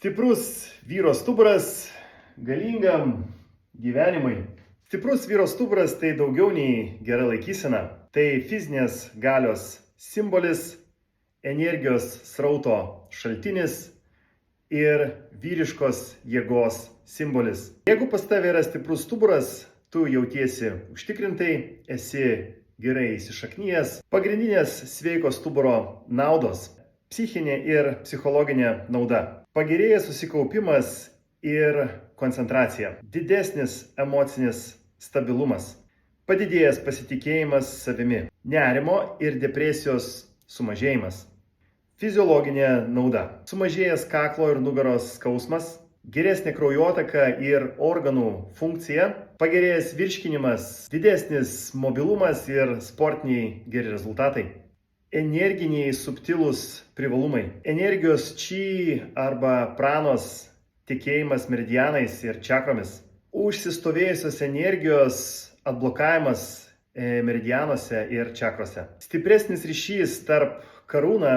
Stiprus vyro stuburas galingam gyvenimui. Stiprus vyro stuburas tai daugiau nei gera laikysena. Tai fizinės galios simbolis, energijos srauto šaltinis ir vyriškos jėgos simbolis. Jeigu pas tave yra stiprus stuburas, tu jautiesi užtikrintai, esi gerai įsišaknyjęs. Pagrindinės sveiko stuburo naudos - psichinė ir psichologinė nauda. Pagerėjęs susikaupimas ir koncentracija. Didesnis emocinis stabilumas. Padidėjęs pasitikėjimas savimi. Nerimo ir depresijos sumažėjimas. Fiziologinė nauda. Sumažėjęs kaklo ir nugaros skausmas. Geresnė kraujotaka ir organų funkcija. Pagerėjęs virškinimas. Didesnis mobilumas ir sportiniai geri rezultatai. Energiniai subtilūs privalumai. Energijos či arba pranos tikėjimas meridianais ir čakromis. Užsistovėjusios energijos atblokavimas meridianuose ir čakrose. Stipresnis ryšys tarp karūna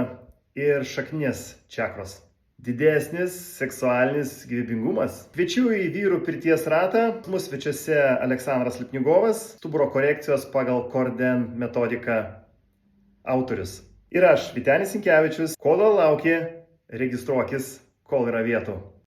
ir šakninės čakros. Didesnis seksualinis gyvybingumas. Kviečiu į vyrų pirties ratą. Mūsų svečiuose Aleksandras Lipnigovas, stuburo korekcijos pagal Korden metodiką autorius. Ir aš, Vytenis Sinkevičius. Kol lauki, registruokis, kol yra vietų.